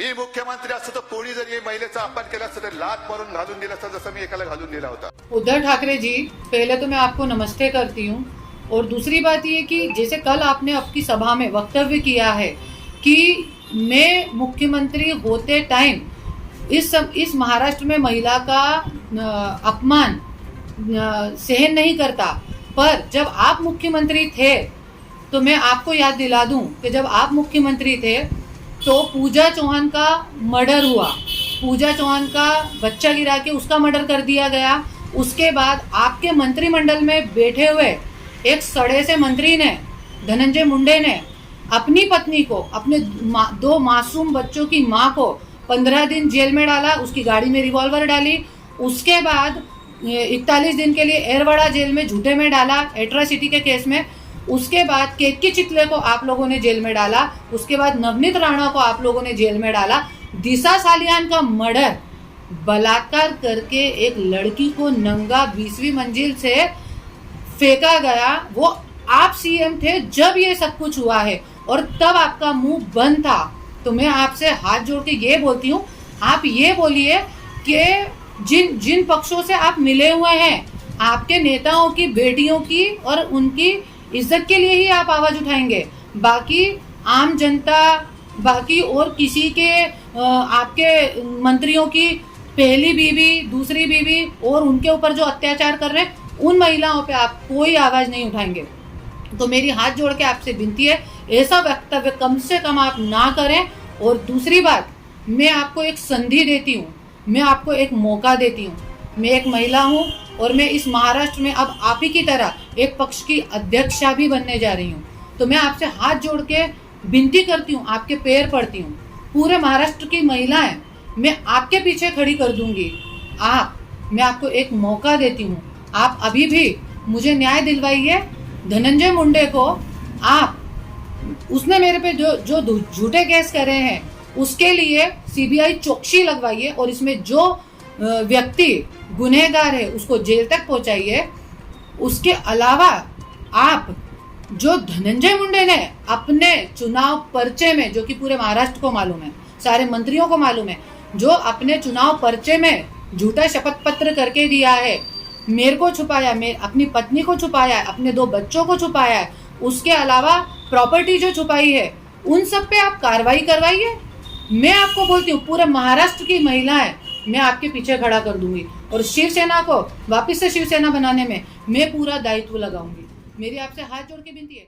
मी मुख्यमंत्री असतो तर कोणी जर या महिलेचा अपमान केला असता तर लात मारून घालून दिला असता, जसं मी एकाला घालून दिला होता। उद्धव ठाकरे जी, पहले तो मैं आपको नमस्ते करती हूँ और दूसरी बात ये कि जैसे कल आपने आपकी सभा में वक्तव्य किया है कि मैं मुख्यमंत्री होते टाइम इस महाराष्ट्र में महिला का अपमान सहन नहीं करता, पर जब आप मुख्यमंत्री थे तो मैं आपको याद दिला दूं कि जब आप मुख्यमंत्री थे तो पूजा चौहान का मर्डर हुआ, पूजा चौहान का बच्चा गिरा के उसका मर्डर कर दिया गया। उसके बाद आपके मंत्रिमंडल में बैठे हुए एक सड़े से मंत्री ने, धनंजय मुंडे ने, अपनी पत्नी को, अपने दो मासूम बच्चों की मां को 15 दिन जेल में डाला, उसकी गाड़ी में रिवॉल्वर डाली। उसके बाद 41 दिन के लिए एरवाड़ा जेल में झूठे में डाला एट्रोसिटी के केस में। उसके बाद केतकी चितले को आप लोगों ने जेल में डाला। उसके बाद नवनीत राणा को आप लोगों ने जेल में डाला। दिशा सालियान का मर्डर, बलात्कार करके एक लड़की को नंगा 20वीं मंजिल से फेंका गया, वो आप सीएम थे जब ये सब कुछ हुआ है और तब आपका मुंह बंद था। तो मैं आपसे हाथ जोड़ के ये बोलती हूँ, आप ये बोलिए कि जिन पक्षों से आप मिले हुए हैं, आपके नेताओं की बेटियों की और उनकी इज्जत के लिए ही आप आवाज उठाएंगे। बाकी आम जनता, बाकी और किसी के आपके मंत्रियों की पहली बीवी, दूसरी बीवी और उनके ऊपर जो अत्याचार कर रहे हैं, उन महिलाओं पे आप कोई आवाज नहीं उठाएंगे। तो मेरी हाथ जोड़ के आपसे विनती है, ऐसा वक्तव्य कम से कम आप ना करें। और दूसरी बात, मैं आपको एक संधि देती हूँ, मैं आपको एक मौका देती हूँ। मैं एक महिला हूँ और मैं इस महाराष्ट्र में अब आप ही की तरह एक पक्ष की अध्यक्षा भी बनने जा रही हूँ। तो मैं आपसे हाथ जोड़ के विनती करती हूँ, आपके पैर पड़ती हूँ, पूरे महाराष्ट्र की महिलाएं मैं आपके पीछे खड़ी कर दूंगी। मैं आपको एक मौका देती हूँ, आप अभी भी मुझे न्याय दिलवाइए। धनंजय मुंडे को उसने मेरे पे जो झूठे केस करे हैं उसके लिए सीबीआई चौकसी लगवाइए और इसमें जो व्यक्ति गुनहगार है उसको जेल तक पहुंचाइए। उसके अलावा आप जो धनंजय मुंडे ने अपने चुनाव पर्चे में, जो कि पूरे महाराष्ट्र को मालूम है, सारे मंत्रियों को मालूम है, जो अपने चुनाव पर्चे में झूठा शपथ पत्र करके दिया है, मेरे को छुपाया, अपनी पत्नी को छुपाया, अपने 2 बच्चों को छुपाया है, उसके अलावा प्रॉपर्टी जो छुपाई है, उन सब पे आप कार्रवाई करवाइए। मैं आपको बोलती हूँ, पूरे महाराष्ट्र की महिलाएं मैं आपके पीछे खड़ा कर दूंगी और शिवसेना को वापस से शिवसेना बनाने में मैं पूरा दायित्व लगाऊंगी। मेरी आपसे हाथ जोड़ के विनती है।